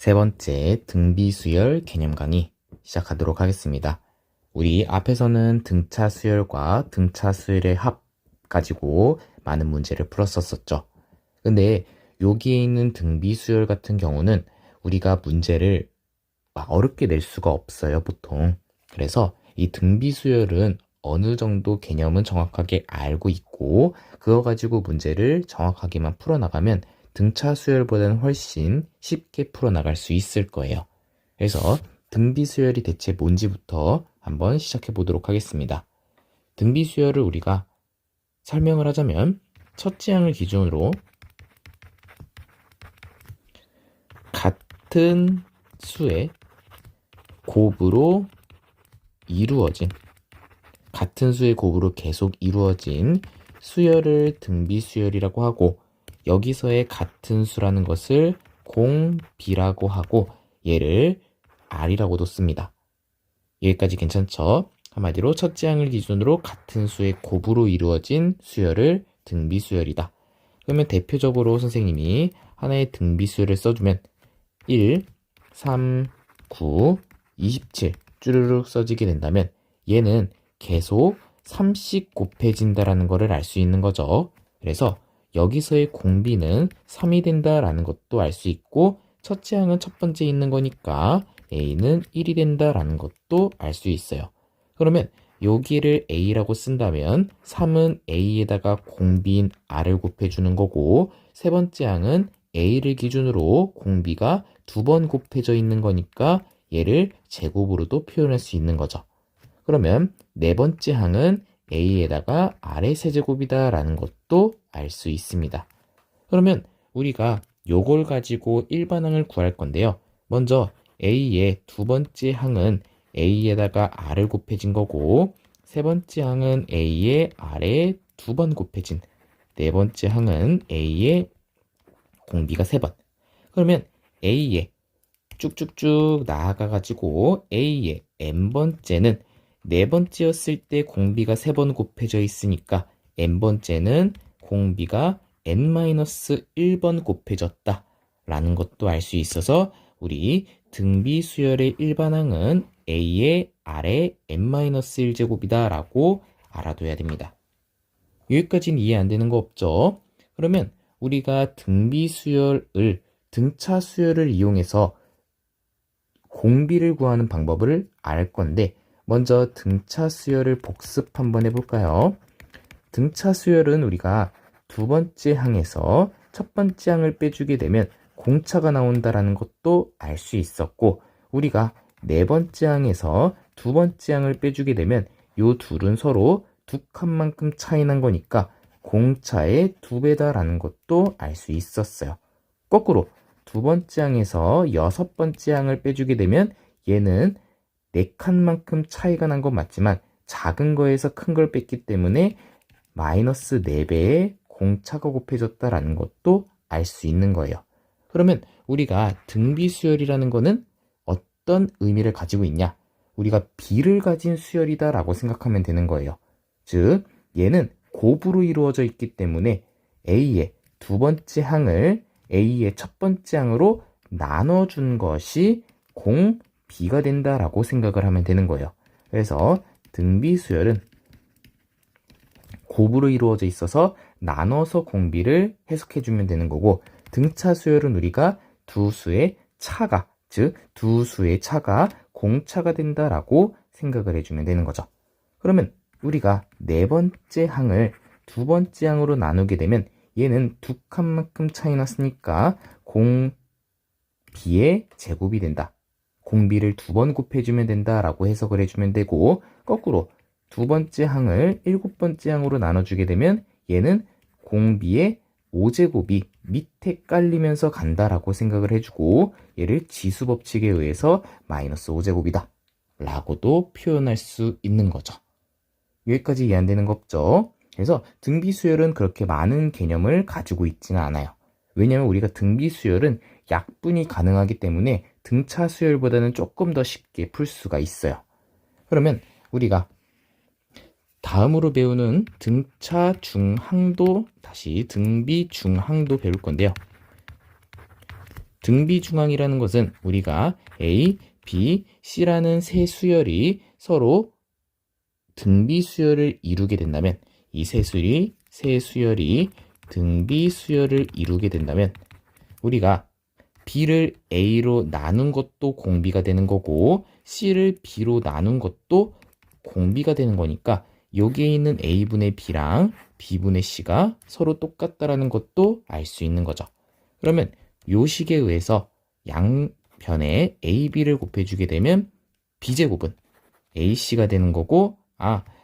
세 번째 등비수열 개념 강의 시작하도록 하겠습니다. 우리 앞에서는 등차 수열과 등차 수열의 합 가지고 많은 문제를 풀었었죠. 근데 여기에 있는 등비수열 같은 경우는 우리가 문제를 어렵게 낼 수가 없어요, 보통. 그래서 이 등비수열은 어느 정도 개념은 정확하게 알고 있고 그거 가지고 문제를 정확하게만 풀어나가면 등차 수열보다는 훨씬 쉽게 풀어나갈 수 있을 거예요. 그래서 등비수열이 대체 뭔지부터 한번 시작해 보도록 하겠습니다. 등비수열을 우리가 설명을 하자면 첫째 항을 기준으로 같은 수의 곱으로 이루어진 같은 수의 곱으로 계속 이루어진 수열을 등비수열이라고 하고 여기서의 같은 수라는 것을 공비라고 하고 얘를 R이라고도 씁니다. 여기까지 괜찮죠? 한마디로 첫째 항을 기준으로 같은 수의 곱으로 이루어진 수열을 등비수열이다. 그러면 대표적으로 선생님이 하나의 등비수열을 써주면 1, 3, 9, 27 쭈르륵 써지게 된다면 얘는 계속 3씩 곱해진다라는 것을 알 수 있는 거죠. 그래서 여기서의 공비는 3이 된다라는 것도 알 수 있고 첫째 항은 첫 번째 있는 거니까 A는 1이 된다라는 것도 알 수 있어요. 그러면 여기를 A라고 쓴다면 3은 A에다가 공비인 R을 곱해주는 거고 세 번째 항은 A를 기준으로 공비가 2번 곱해져 있는 거니까 얘를 제곱으로도 표현할 수 있는 거죠. 그러면 네 번째 항은 A에다가 R의 세제곱이다 라는 것도 알 수 있습니다. 그러면 우리가 요걸 가지고 일반항을 구할 건데요. 먼저 A의 두 번째 항은 A에다가 R을 곱해진 거고 세 번째 항은 A의 R에 2번 곱해진 네 번째 항은 A의 공비가 3번. 그러면 A의 쭉쭉쭉 나아가가지고 A의 n번째는 네 번째였을 때 공비가 3번 곱해져 있으니까 n번째는 공비가 n-1번 곱해졌다 라는 것도 알 수 있어서 우리 등비수열의 일반항은 A의 R의 n-1제곱이다 라고 알아둬야 됩니다. 여기까지는 이해 안 되는 거 없죠? 그러면 우리가 등비수열을 등차 수열을 이용해서 공비를 구하는 방법을 알 건데 먼저 등차 수열을 복습 한번 해볼까요? 등차 수열은 우리가 두 번째 항에서 첫 번째 항을 빼주게 되면 공차가 나온다라는 것도 알 수 있었고 우리가 네 번째 항에서 두 번째 항을 빼주게 되면 요 둘은 서로 두 칸만큼 차이 난 거니까 공차의 2배다라는 것도 알 수 있었어요. 거꾸로 두 번째 항에서 여섯 번째 항을 빼주게 되면 얘는 4칸만큼 차이가 난 건 맞지만 작은 거에서 큰 걸 뺐기 때문에 마이너스 4배의 공차가 곱해졌다라는 것도 알 수 있는 거예요. 그러면 우리가 등비수열이라는 거는 어떤 의미를 가지고 있냐? 우리가 비를 가진 수열이다 라고 생각하면 되는 거예요. 즉 얘는 곱으로 이루어져 있기 때문에 A의 두 번째 항을 A의 첫 번째 항으로 나눠준 것이 공비가 된다라고 생각을 하면 되는 거예요. 그래서 등비수열은 곱으로 이루어져 있어서 나눠서 공비를 해석해주면 되는 거고 등차 수열은 우리가 두 수의 차가 즉 두 수의 차가 공차가 된다라고 생각을 해주면 되는 거죠. 그러면 우리가 네 번째 항을 두 번째 항으로 나누게 되면 얘는 두 칸만큼 차이 났으니까 공비의 제곱이 된다. 공비를 2번 곱해주면 된다라고 해석을 해주면 되고 거꾸로 두 번째 항을 7번째 항으로 나눠주게 되면 얘는 공비의 5제곱이 밑에 깔리면서 간다라고 생각을 해주고 얘를 지수법칙에 의해서 마이너스 5제곱이다 라고도 표현할 수 있는 거죠. 여기까지 이해 안 되는 거 없죠? 그래서 등비수열은 그렇게 많은 개념을 가지고 있지는 않아요. 왜냐하면 우리가 등비수열은 약분이 가능하기 때문에 등차 수열보다는 조금 더 쉽게 풀 수가 있어요. 그러면 우리가 다음으로 배우는 등차 중항도 다시 등비 중항도 배울 건데요. 등비 중앙이라는 것은 우리가 A, B, C라는 세 수열이 서로 등비 수열을 이루게 된다면 이 세 수열이 등비 수열을 이루게 된다면 우리가 B를 A로 나눈 것도 공비가 되는 거고 C를 B로 나눈 것도 공비가 되는 거니까 여기에 있는 A분의 B랑 B분의 C가 서로 똑같다라는 것도 알 수 있는 거죠. 그러면 요 식에 의해서 양변에 AB를 곱해주게 되면 B제곱은 AC가 되는 거고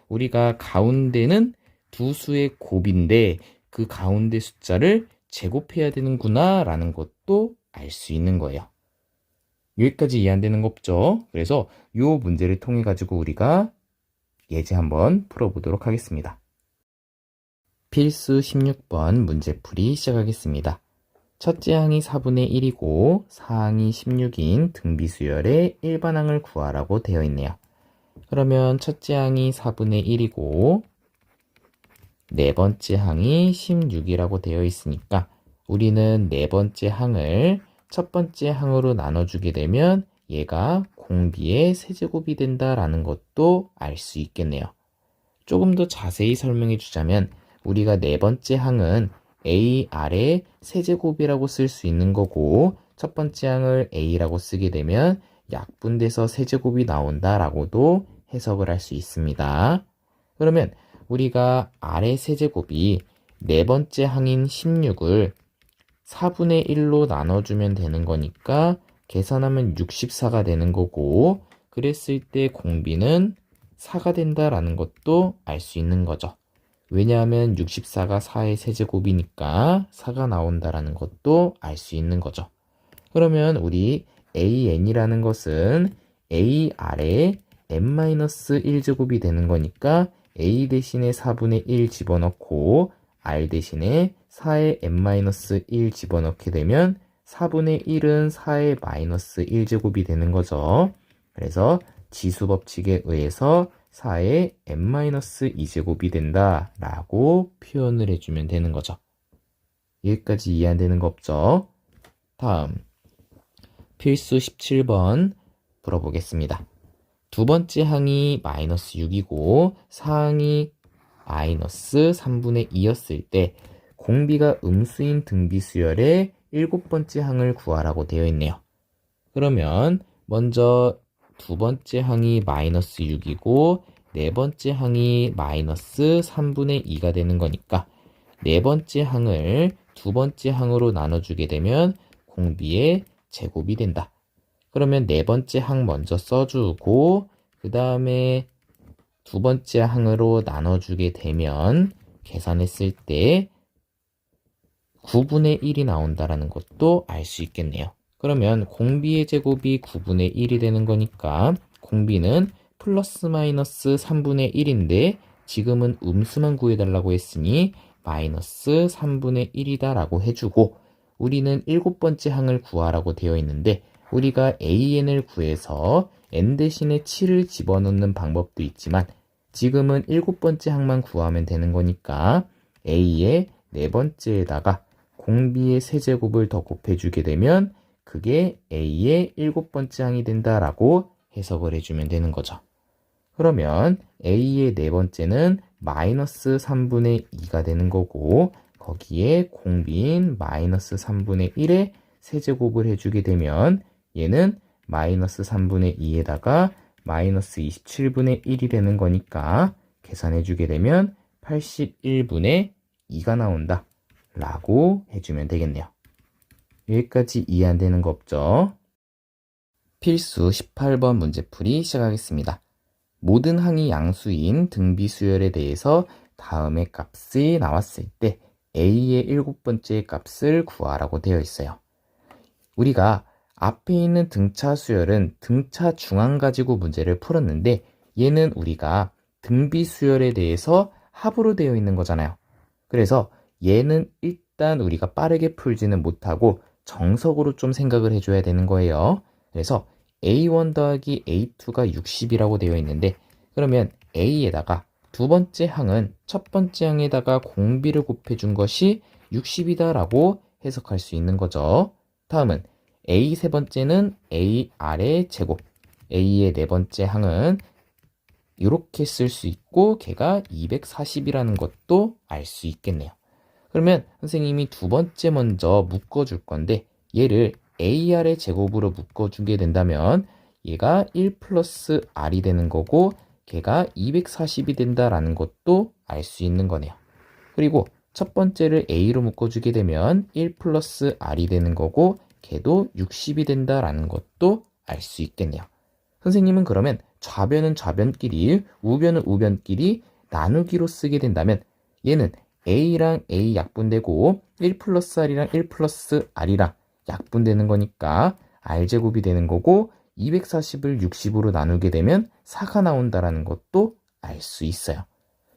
우리가 가운데는 두 수의 곱인데 그 가운데 숫자를 제곱해야 되는구나 라는 것도 알 수 있는 거예요. 여기까지 이해 안 되는 거 없죠? 그래서 이 문제를 통해 가지고 우리가 예제 한번 풀어보도록 하겠습니다. 필수 16번 문제풀이 시작하겠습니다. 첫째 항이 4분의 1이고 사항이 16인 등비수열의 일반항을 구하라고 되어 있네요. 그러면 첫째 항이 4분의 1이고 네 번째 항이 16이라고 되어 있으니까 우리는 네 번째 항을 첫 번째 항으로 나눠주게 되면 얘가 공비의 세제곱이 된다라는 것도 알 수 있겠네요. 조금 더 자세히 설명해 주자면 우리가 네 번째 항은 AR의 세제곱이라고 쓸 수 있는 거고 첫 번째 항을 A라고 쓰게 되면 약분돼서 세제곱이 나온다라고도 해석을 할 수 있습니다. 그러면 우리가 R의 세제곱이 네 번째 항인 16을 4분의 1로 나눠주면 되는 거니까 계산하면 64가 되는 거고 그랬을 때 공비는 4가 된다라는 것도 알 수 있는 거죠. 왜냐하면 64가 4의 세제곱이니까 4가 나온다라는 것도 알 수 있는 거죠. 그러면 우리 AN이라는 것은 AR의 n-1제곱이 되는 거니까 A 대신에 4분의 1 집어넣고 R 대신에 4의 n-1 집어넣게 되면 4분의 1은 4의 마이너스 1제곱이 되는 거죠. 그래서 지수법칙에 의해서 4의 n-2제곱이 된다라고 표현을 해주면 되는 거죠. 여기까지 이해 안 되는 거 없죠? 다음 필수 17번 풀어보겠습니다. 두 번째 항이 마이너스 6이고 사항이 마이너스 3분의 2였을 때 공비가 음수인 등비수열의 일곱 번째 항을 구하라고 되어 있네요. 그러면 먼저 두 번째 항이 마이너스 6이고 네 번째 항이 마이너스 3분의 2가 되는 거니까 네 번째 항을 두 번째 항으로 나눠주게 되면 공비의 제곱이 된다. 그러면 네 번째 항 먼저 써주고 그 다음에 두 번째 항으로 나눠주게 되면 계산했을 때 9분의 1이 나온다라는 것도 알 수 있겠네요. 그러면 공비의 제곱이 9분의 1이 되는 거니까 공비는 플러스 마이너스 3분의 1인데 지금은 음수만 구해달라고 했으니 마이너스 3분의 1이다 라고 해주고 우리는 일곱 번째 항을 구하라고 되어 있는데 우리가 AN을 구해서 N 대신에 7을 집어넣는 방법도 있지만 지금은 일곱 번째 항만 구하면 되는 거니까 A의 네 번째에다가 공비의 세제곱을 더 곱해주게 되면 그게 A의 일곱 번째 항이 된다라고 해석을 해주면 되는 거죠. 그러면 A의 네 번째는 마이너스 3분의 2가 되는 거고 거기에 공비인 마이너스 3분의 1의 세제곱을 해주게 되면 얘는 마이너스 3분의 2에다가 마이너스 27분의 1이 되는 거니까 계산해주게 되면 81분의 2가 나온다 라고 해주면 되겠네요. 여기까지 이해 안 되는 거 없죠? 필수 18번 문제풀이 시작하겠습니다. 모든 항이 양수인 등비수열에 대해서 다음의 값이 나왔을 때 A의 일곱 번째 값을 구하라고 되어 있어요. 우리가 앞에 있는 등차 수열은 등차 중앙 가지고 문제를 풀었는데 얘는 우리가 등비 수열에 대해서 합으로 되어 있는 거잖아요. 그래서 얘는 일단 우리가 빠르게 풀지는 못하고 정석으로 좀 생각을 해줘야 되는 거예요. 그래서 A1 더하기 A2가 60이라고 되어 있는데 그러면 A에다가 두 번째 항은 첫 번째 항에다가 공비를 곱해준 것이 60이다 라고 해석할 수 있는 거죠. 다음은 A 세 번째는 A 아래 제곱, A의 네 번째 항은 이렇게 쓸 수 있고 걔가 240이라는 것도 알 수 있겠네요. 그러면 선생님이 두 번째 먼저 묶어줄 건데 얘를 AR의 제곱으로 묶어주게 된다면 얘가 1 플러스 R이 되는 거고 걔가 240이 된다라는 것도 알 수 있는 거네요. 그리고 첫 번째를 A로 묶어주게 되면 1 플러스 R이 되는 거고 걔도 60이 된다라는 것도 알 수 있겠네요. 선생님은 그러면 좌변은 좌변끼리, 우변은 우변끼리 나누기로 쓰게 된다면 얘는 A랑 A 약분되고 1 플러스 R이랑 1 플러스 R이랑 약분되는 거니까 R제곱이 되는 거고 240을 60으로 나누게 되면 4가 나온다라는 것도 알 수 있어요.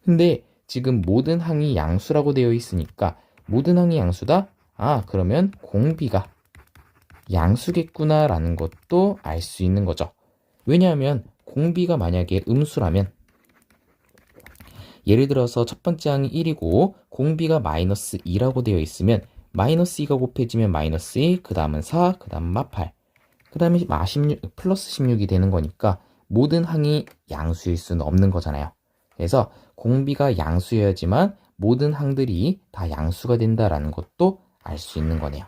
근데 지금 모든 항이 양수라고 되어 있으니까 모든 항이 양수다? 아, 그러면 공비가 양수겠구나 라는 것도 알 수 있는 거죠. 왜냐하면 공비가 만약에 음수라면 예를 들어서 첫 번째 항이 1이고 공비가 마이너스 2라고 되어 있으면 마이너스 2가 곱해지면 마이너스 2, 그 다음은 4, 그 다음은 마8, 그 다음에 마16, 플러스 16이 되는 거니까 모든 항이 양수일 수는 없는 거잖아요. 그래서 공비가 양수여야지만 모든 항들이 다 양수가 된다라는 것도 알 수 있는 거네요.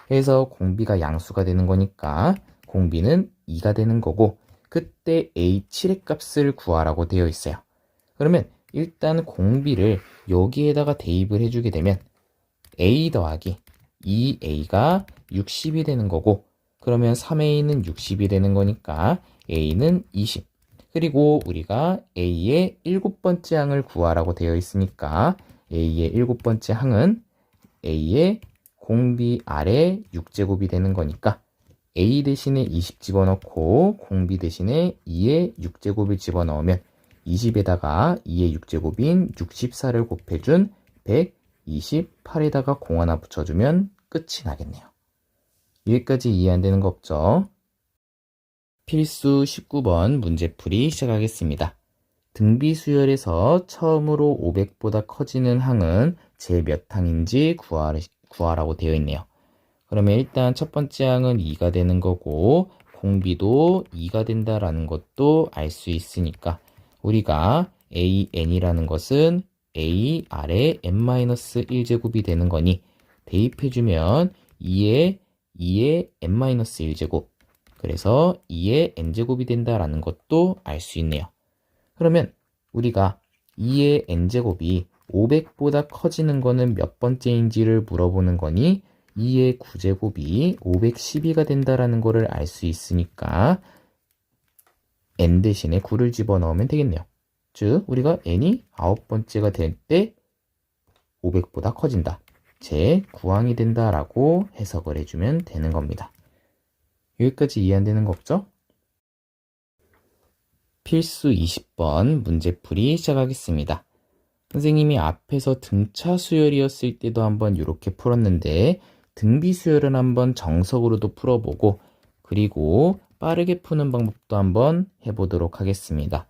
그래서 공비가 양수가 되는 거니까 공비는 2가 되는 거고 그때 A7의 값을 구하라고 되어 있어요. 그러면 일단 공비를 여기에다가 대입을 해주게 되면 A 더하기 2A가 60이 되는 거고 그러면 3A는 60이 되는 거니까 A는 20. 그리고 우리가 A의 7번째 항을 구하라고 되어 있으니까 A의 7번째 항은 A의 공비 아래 6제곱이 되는 거니까 A 대신에 20 집어넣고 공비 대신에 2의 6제곱을 집어넣으면 20에다가 2의 6제곱인 64를 곱해준 128에다가 0 하나 붙여주면 끝이 나겠네요. 여기까지 이해 안 되는 거 없죠? 필수 19번 문제풀이 시작하겠습니다. 등비 수열에서 처음으로 500보다 커지는 항은 제 몇 항인지 구하라고 되어 있네요. 그러면 일단 첫 번째 항은 2가 되는 거고 공비도 2가 된다라는 것도 알 수 있으니까 우리가 AN이라는 것은 A 아래 n-1제곱이 되는 거니 대입해주면 2의 n-1제곱 그래서 2의 n제곱이 된다라는 것도 알 수 있네요. 그러면 우리가 2의 n제곱이 500보다 커지는 거는 몇 번째인지를 물어보는 거니 2의 9제곱이 512가 된다라는 거를 알 수 있으니까 n 대신에 9를 집어넣으면 되겠네요. 즉 우리가 n이 9번째가 될 때 500보다 커진다. 제 9항이 된다라고 해석을 해주면 되는 겁니다. 여기까지 이해 안 되는 거 없죠? 필수 20번 문제풀이 시작하겠습니다. 선생님이 앞에서 등차 수열이었을 때도 한번 이렇게 풀었는데 등비 수열은 한번 정석으로도 풀어보고 그리고 빠르게 푸는 방법도 한번 해보도록 하겠습니다.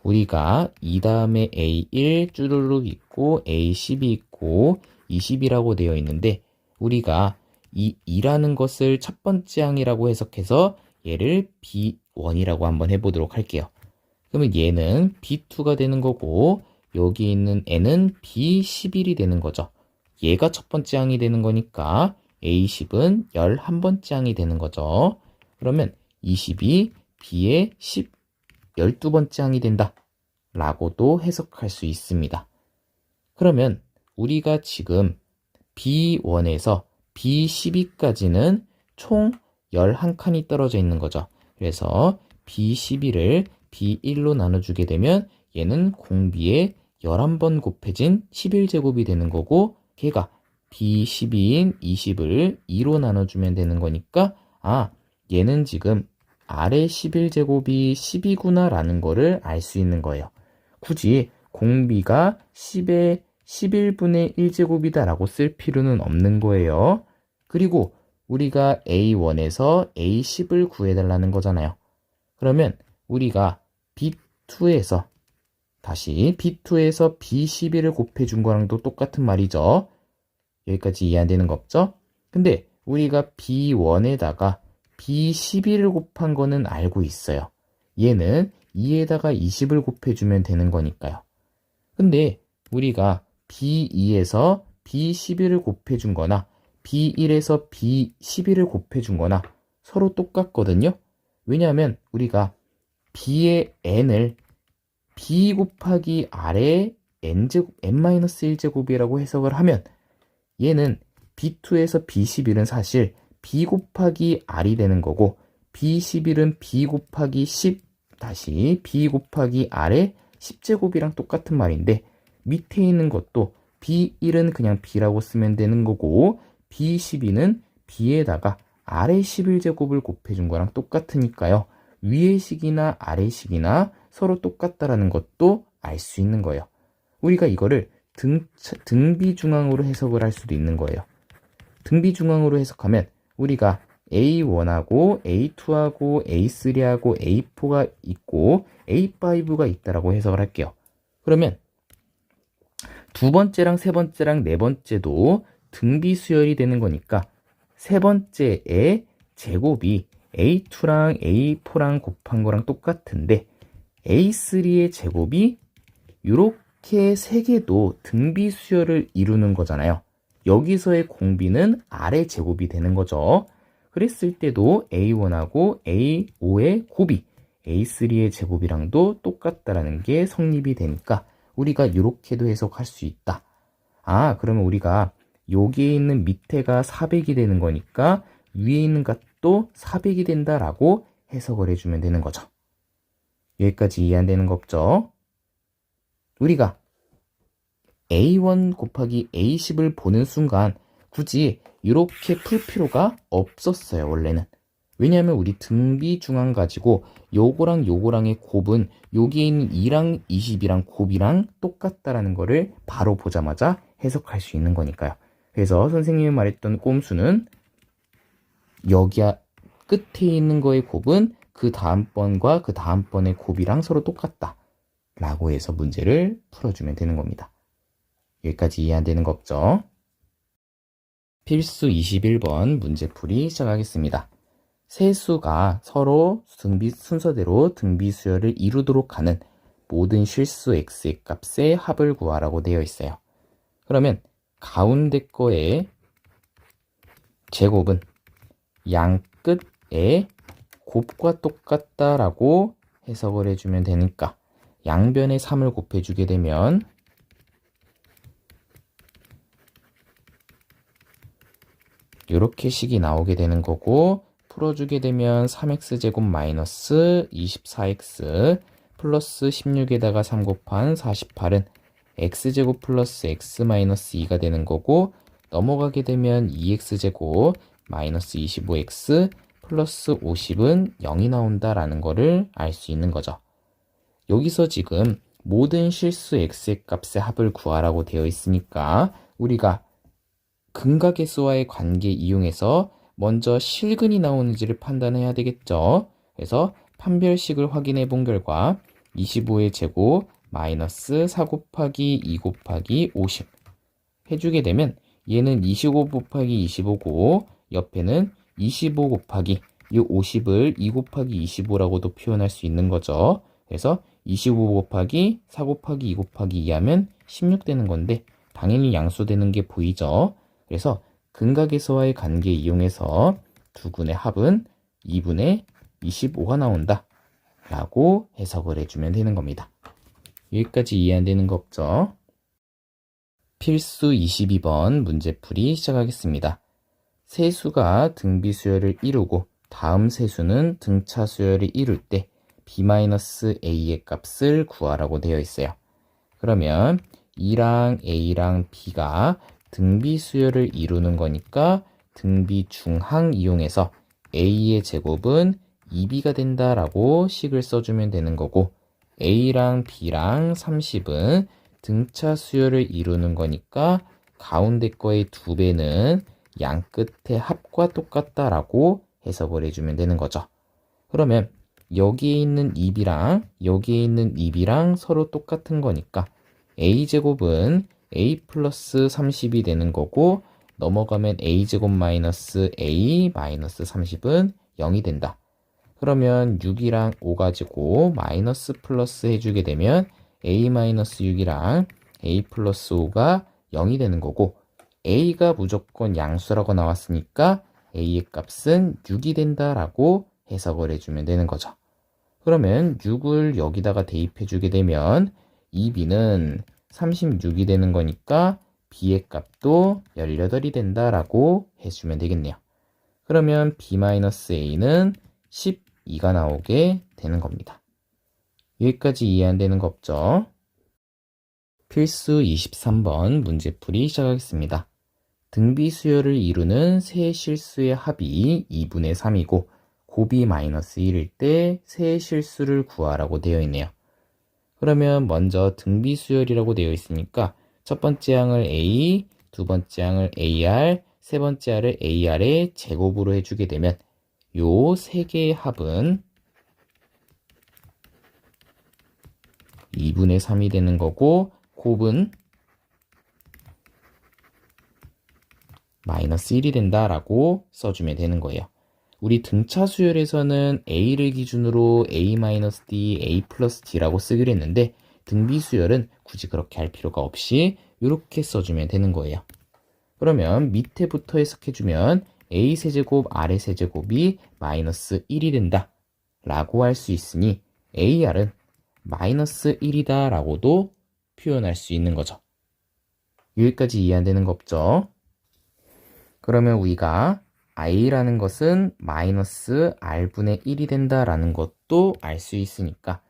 우리가 2 다음에 A1 쭈루룩 있고 A10이 있고 20이라고 되어 있는데 우리가 이 2라는 것을 첫 번째 항이라고 해석해서 얘를 B1이라고 한번 해보도록 할게요. 그러면 얘는 B2가 되는 거고 여기 있는 N은 B11이 되는 거죠. 얘가 첫 번째 항이 되는 거니까 A10은 11번째 항이 되는 거죠. 그러면 20이 B의 12번째 항이 된다 라고도 해석할 수 있습니다. 그러면 우리가 지금 B1에서 B12까지는 총 11칸이 떨어져 있는 거죠. 그래서 B12를 B1로 나눠주게 되면 얘는 공비의 11번 곱해진 11제곱이 되는 거고 걔가 B12인 20을 2로 나눠주면 되는 거니까 아 얘는 지금 아래 11제곱이 10이구나 라는 거를 알 수 있는 거예요. 굳이 공비가 10의 11분의 1제곱이다 라고 쓸 필요는 없는 거예요. 그리고 우리가 A1에서 A10을 구해달라는 거잖아요. 그러면 우리가 B2에서 다시 B2에서 B11을 곱해준 거랑도 똑같은 말이죠. 여기까지 이해 안 되는 거 없죠? 근데 우리가 B1에다가 B11을 곱한 거는 알고 있어요. 얘는 2에다가 20을 곱해주면 되는 거니까요. 근데 우리가 B2에서 B11을 곱해준 거나 B1에서 B11을 곱해준 거나 서로 똑같거든요. 왜냐하면 우리가 B의 n을 B 곱하기 R의 n제곱, n-1제곱이라고 해석을 하면 얘는 B2에서 B11은 사실 B 곱하기 R이 되는 거고 B11은 B 곱하기 10 다시 B 곱하기 R의 10제곱이랑 똑같은 말인데 밑에 있는 것도 B1은 그냥 B라고 쓰면 되는 거고 B12는 B에다가 R의 11제곱을 곱해준 거랑 똑같으니까요. 위의 식이나 아래 식이나 서로 똑같다라는 것도 알 수 있는 거예요. 우리가 이거를 등비중앙으로 해석을 할 수도 있는 거예요. 등비중앙으로 해석하면 우리가 A1하고 A2하고 A3하고 A4가 있고 A5가 있다라고 해석을 할게요. 그러면 두 번째랑 세 번째랑 네 번째도 등비수열이 되는 거니까 세 번째의 제곱이 A2랑 A4랑 곱한 거랑 똑같은데 A3의 제곱이 이렇게 세 개도 등비수열을 이루는 거잖아요. 여기서의 공비는 R의 제곱이 되는 거죠. 그랬을 때도 A1하고 A5의 곱이 A3의 제곱이랑도 똑같다라는 게 성립이 되니까 우리가 이렇게도 해석할 수 있다. 아, 그러면 우리가 여기에 있는 밑에가 400이 되는 거니까 위에 있는 값도 400이 된다라고 해석을 해주면 되는 거죠. 여기까지 이해 안 되는 거 없죠? 우리가 A1 곱하기 A10을 보는 순간 굳이 이렇게 풀 필요가 없었어요, 원래는. 왜냐하면 우리 등비중앙 가지고 요거랑 요거랑의 곱은 여기에 있는 2랑 20이랑 곱이랑 똑같다라는 거를 바로 보자마자 해석할 수 있는 거니까요. 그래서 선생님이 말했던 꼼수는 여기 끝에 있는 거의 곱은 그 다음번과 그 다음번의 곱이랑 서로 똑같다 라고 해서 문제를 풀어주면 되는 겁니다. 여기까지 이해 안 되는 거 없죠? 필수 21번 문제풀이 시작하겠습니다. 세 수가 서로 순서대로 등비수열을 이루도록 하는 모든 실수 x의 값의 합을 구하라고 되어 있어요. 그러면 가운데 거의 제곱은 양 끝에 곱과 똑같다라고 해석을 해주면 되니까 양변에 3을 곱해주게 되면 이렇게 식이 나오게 되는 거고 풀어주게 되면 3x제곱 마이너스 24x 플러스 16에다가 3 곱한 48은 x제곱 플러스 x 마이너스 2가 되는 거고 넘어가게 되면 2x제곱 마이너스 25x 플러스 50은 0이 나온다라는 거를 알 수 있는 거죠. 여기서 지금 모든 실수 x의 값의 합을 구하라고 되어 있으니까 우리가 근각계수와의 관계 이용해서 먼저 실근이 나오는지를 판단해야 되겠죠. 그래서 판별식을 확인해 본 결과 25의 제곱 마이너스 4 곱하기 2 곱하기 50 해주게 되면 얘는 25 곱하기 25고 옆에는 25 곱하기 이 50을 2 곱하기 25라고도 표현할 수 있는 거죠. 그래서 25 곱하기 4 곱하기 2 곱하기 2 하면 16 되는 건데 당연히 양수되는 게 보이죠. 그래서 근각에서와의 관계 이용해서 두 근의 합은 2분의 25가 나온다 라고 해석을 해주면 되는 겁니다. 여기까지 이해 안 되는 거 없죠? 필수 22번 문제풀이 시작하겠습니다. 세수가 등비수열을 이루고 다음 세수는 등차수열을 이룰 때 b-a의 값을 구하라고 되어 있어요. 그러면 2랑 a랑 b가 등비수열을 이루는 거니까 등비중항 이용해서 a의 제곱은 2b가 된다라고 식을 써주면 되는 거고 a랑 b랑 30은 등차 수열을 이루는 거니까 가운데 거의 2배는 양 끝의 합과 똑같다라고 해석을 해주면 되는 거죠. 그러면 여기에 있는 2b랑 여기에 있는 2b랑 서로 똑같은 거니까 a제곱은 a 플러스 30이 되는 거고 넘어가면 a제곱 마이너스 a 마이너스 30은 0이 된다. 그러면 6이랑 5 가지고 마이너스 플러스 해주게 되면 a 마이너스 6이랑 a 플러스 5가 0이 되는 거고, a가 무조건 양수라고 나왔으니까 a의 값은 6이 된다라고 해석을 해주면 되는 거죠. 그러면 6을 여기다가 대입해주게 되면 2b는 36이 되는 거니까 b의 값도 18이 된다라고 해주면 되겠네요. 그러면 b-a는 12가 나오게 되는 겁니다. 여기까지 이해 안 되는 거 없죠? 필수 23번 문제풀이 시작하겠습니다. 등비 수열을 이루는 세 실수의 합이 2분의 3이고 곱이 마이너스 1일 때 세 실수를 구하라고 되어 있네요. 그러면 먼저 등비 수열이라고 되어 있으니까 첫 번째 항을 a, 두 번째 항을 ar, 세 번째 항을 ar의 제곱으로 해주게 되면 요 세 개의 합은 2분의 3이 되는 거고, 곱은 마이너스 1이 된다라고 써주면 되는 거예요. 우리 등차 수열에서는 a를 기준으로 a-d, a 플러스 d라고 쓰기로 했는데 등비 수열은 굳이 그렇게 할 필요가 없이 이렇게 써주면 되는 거예요. 그러면 밑에부터 해석해주면 a 세제곱 r의 세제곱이 마이너스 1이 된다 라고 할 수 있으니 ar은 마이너스 1이다 라고도 표현할 수 있는 거죠. 여기까지 이해 안 되는 거 없죠? 그러면 우리가 i라는 것은 마이너스 r분의 1이 된다라는 것도 알 수 있으니까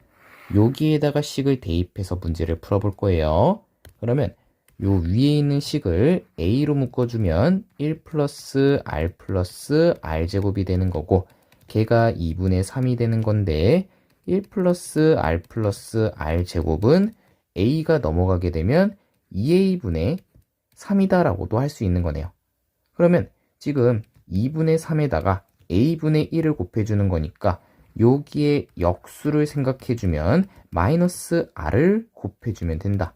여기에다가 식을 대입해서 문제를 풀어볼 거예요. 그러면 요 위에 있는 식을 a로 묶어주면 1 플러스 r 플러스 r제곱이 되는 거고, 걔가 2분의 3이 되는 건데 1 플러스 r 플러스 r제곱은 a가 넘어가게 되면 2a분의 3이다 라고도 할 수 있는 거네요. 그러면 지금 2분의 3에다가 a분의 1을 곱해주는 거니까 여기에 역수를 생각해주면 마이너스 r을 곱해주면 된다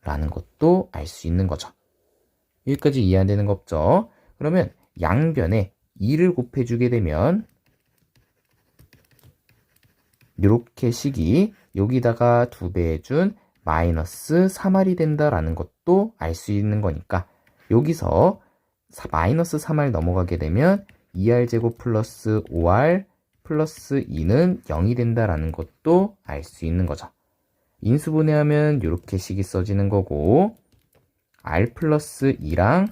라는 것도 알 수 있는 거죠. 여기까지 이해 안 되는 거 없죠? 그러면 양변에 2를 곱해주게 되면 이렇게 식이 여기다가 2배 해준 마이너스 3r이 된다라는 것도 알 수 있는 거니까 여기서 마이너스 3r 넘어가게 되면 2r제곱 플러스 5r 플러스 2는 0이 된다라는 것도 알 수 있는 거죠. 인수분해하면 이렇게 식이 써지는 거고, r 플러스 2랑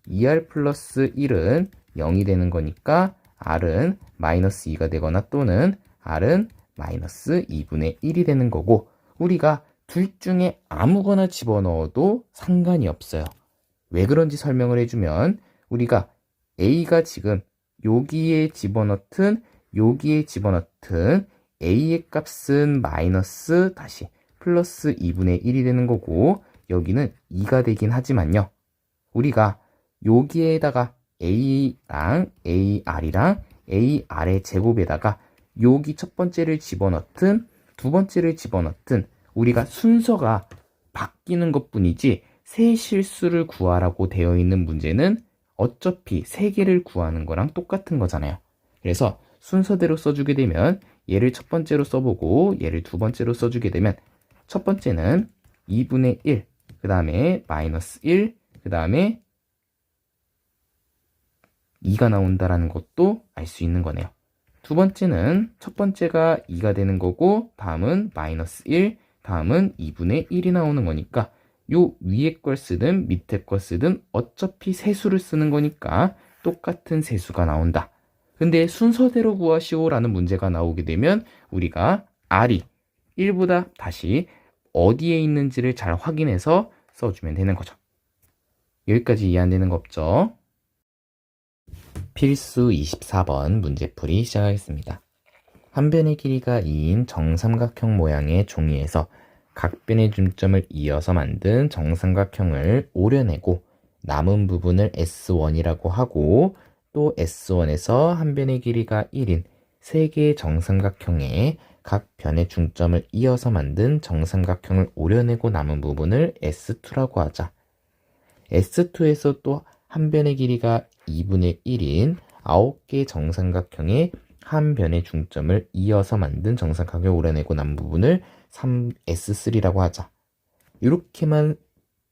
2r 플러스 1은 0이 되는 거니까 r은 마이너스 2가 되거나 또는 r은 마이너스 2분의 1이 되는 거고, 우리가 둘 중에 아무거나 집어넣어도 상관이 없어요. 왜 그런지 설명을 해주면 우리가 a가 지금 여기에 집어넣든 a의 값은 마이너스 다시 플러스 2분의 1이 되는 거고, 여기는 2가 되긴 하지만요. 우리가 여기에다가 a랑 ar이랑 ar의 제곱에다가 여기 첫 번째를 집어넣든 두 번째를 집어넣든 우리가 순서가 바뀌는 것뿐이지 세 실수를 구하라고 되어 있는 문제는 어차피 세 개를 구하는 거랑 똑같은 거잖아요. 그래서 순서대로 써주게 되면 얘를 첫 번째로 써보고 얘를 두 번째로 써주게 되면 첫 번째는 2분의 1, 그 다음에 마이너스 1, 그 다음에 2가 나온다라는 것도 알 수 있는 거네요. 두 번째는 첫 번째가 2가 되는 거고 다음은 마이너스 1, 다음은 2분의 1이 나오는 거니까 요 위에 걸 쓰든 밑에 걸 쓰든 어차피 세수를 쓰는 거니까 똑같은 세수가 나온다. 근데 순서대로 구하시오 라는 문제가 나오게 되면 우리가 r이 1보다 다시 어디에 있는지를 잘 확인해서 써주면 되는 거죠. 여기까지 이해 안 되는 거 없죠? 필수 24번 문제풀이 시작하겠습니다. 한 변의 길이가 2인 정삼각형 모양의 종이에서 각 변의 중점을 이어서 만든 정삼각형을 오려내고 남은 부분을 S1이라고 하고, 또 S1에서 한 변의 길이가 1인 3개의 정삼각형에 각 변의 중점을 이어서 만든 정삼각형을 오려내고 남은 부분을 S2라고 하자. S2에서 또 한 변의 길이가 2분의 1인 9개 정삼각형의 한 변의 중점을 이어서 만든 정삼각형을 오려내고 난 부분을 S3라고 하자. 이렇게만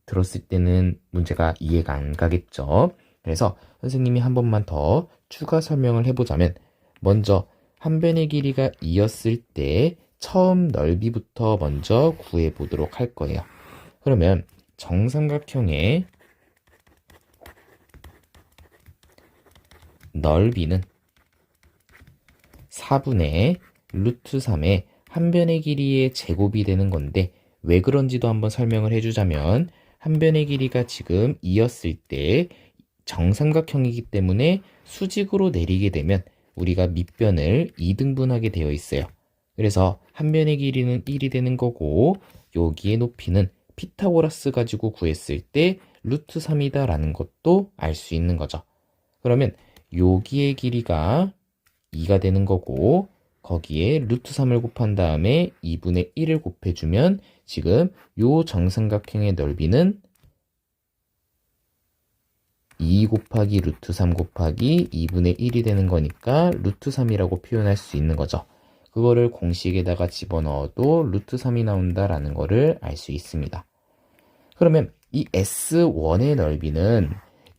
들었을 때는 문제가 이해가 안 가겠죠. 그래서 선생님이 한 번만 더 추가 설명을 해보자면, 먼저 한 변의 길이가 2였을 때 처음 넓이부터 먼저 구해보도록 할 거예요. 그러면 정삼각형의 넓이는 4분의 루트 3의 한 변의 길이의 제곱이 되는 건데, 왜 그런지도 한번 설명을 해주자면, 한 변의 길이가 지금 2였을 때 정삼각형이기 때문에 수직으로 내리게 되면 우리가 밑변을 2등분하게 되어 있어요. 그래서 한 변의 길이는 1이 되는 거고, 여기의 높이는 피타고라스 가지고 구했을 때 루트 3이다 라는 것도 알 수 있는 거죠. 그러면 여기의 길이가 2가 되는 거고, 거기에 루트 3을 곱한 다음에 2분의 1을 곱해주면 지금 요 정삼각형의 넓이는 2 곱하기 루트 3 곱하기 2분의 1이 되는 거니까 루트 3이라고 표현할 수 있는 거죠. 그거를 공식에다가 집어넣어도 루트 3이 나온다라는 거를 알 수 있습니다. 그러면 이 S1의 넓이는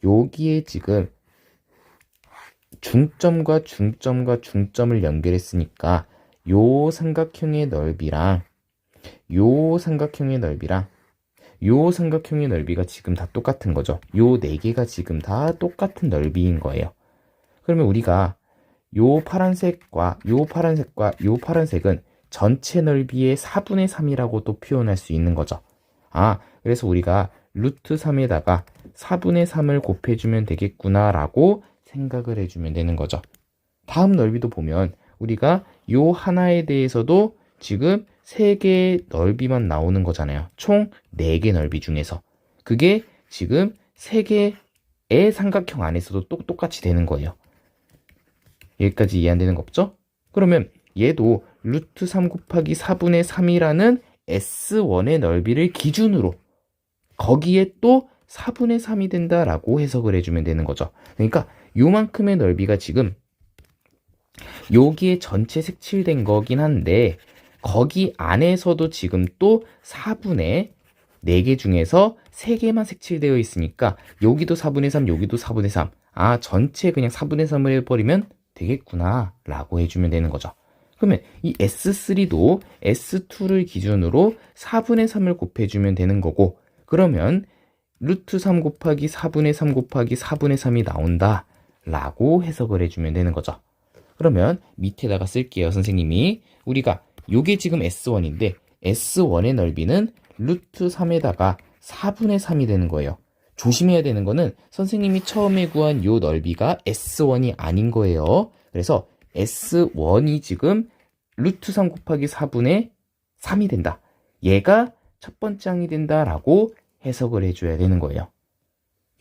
여기에 지금 중점과 중점과 중점을 연결했으니까 요 삼각형의 넓이랑 요 삼각형의 넓이랑 요 삼각형의 넓이가 지금 다 똑같은 거죠. 요 네 개가 지금 다 똑같은 넓이인 거예요. 그러면 우리가 요 파란색과 요 파란색과 요 파란색은 전체 넓이의 4분의 3이라고도 표현할 수 있는 거죠. 그래서 우리가 루트 3에다가 4분의 3을 곱해주면 되겠구나 라고 생각을 해주면 되는 거죠. 다음 넓이도 보면 우리가 요 하나에 대해서도 지금 3개의 넓이만 나오는 거잖아요. 총 4개 넓이 중에서. 그게 지금 3개의 삼각형 안에서도 똑같이 되는 거예요. 여기까지 이해 안 되는 거 없죠? 그러면 얘도 루트 3 곱하기 4분의 3이라는 S1의 넓이를 기준으로 거기에 또 4분의 3이 된다라고 해석을 해주면 되는 거죠. 그러니까 요만큼의 넓이가 지금 여기에 전체 색칠된 거긴 한데, 거기 안에서도 지금 또 4분의 4개 중에서 3개만 색칠되어 있으니까 여기도 4분의 3, 여기도 4분의 3. 전체 그냥 4분의 3을 해버리면 되겠구나 라고 해주면 되는 거죠. 그러면 이 S3도 S2를 기준으로 4분의 3을 곱해주면 되는 거고, 그러면 루트 3 곱하기 4분의 3 곱하기 4분의 3이 나온다 라고 해석을 해주면 되는 거죠. 그러면 밑에다가 쓸게요. 선생님이 우리가 요게 지금 S1인데 S1의 넓이는 루트 3에다가 4분의 3이 되는 거예요. 조심해야 되는 거는 선생님이 처음에 구한 요 넓이가 S1이 아닌 거예요. 그래서 S1이 지금 루트 3 곱하기 4분의 3이 된다. 얘가 첫 번째 항이 된다라고 해석을 해줘야 되는 거예요.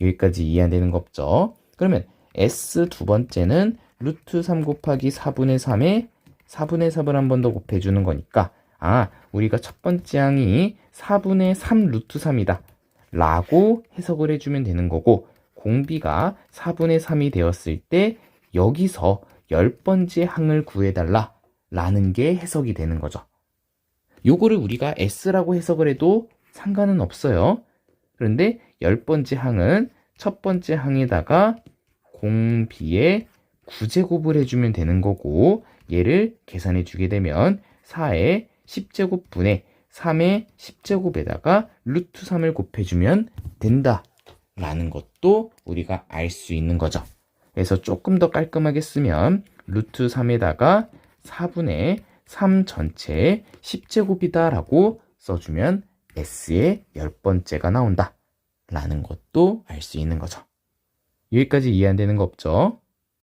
여기까지 이해 안 되는 거 없죠? 그러면 S 두 번째는 루트 3 곱하기 4분의 3에 4분의 3을 한 번 더 곱해주는 거니까 우리가 첫 번째 항이 4분의 3 루트 3이다 라고 해석을 해주면 되는 거고, 공비가 4분의 3이 되었을 때 여기서 10번째 항을 구해달라 라는 게 해석이 되는 거죠. 요거를 우리가 S라고 해석을 해도 상관은 없어요. 그런데 10번째 항은 첫 번째 항에다가 공비의 9제곱을 해주면 되는 거고, 얘를 계산해 주게 되면 4의 10제곱분의 3의 10제곱에다가 루트 3을 곱해주면 된다 라는 것도 우리가 알 수 있는 거죠. 그래서 조금 더 깔끔하게 쓰면 루트 3에다가 4분의 3 전체의 10제곱이다 라고 써주면 S의 10번째가 나온다 라는 것도 알 수 있는 거죠. 여기까지 이해 안 되는 거 없죠?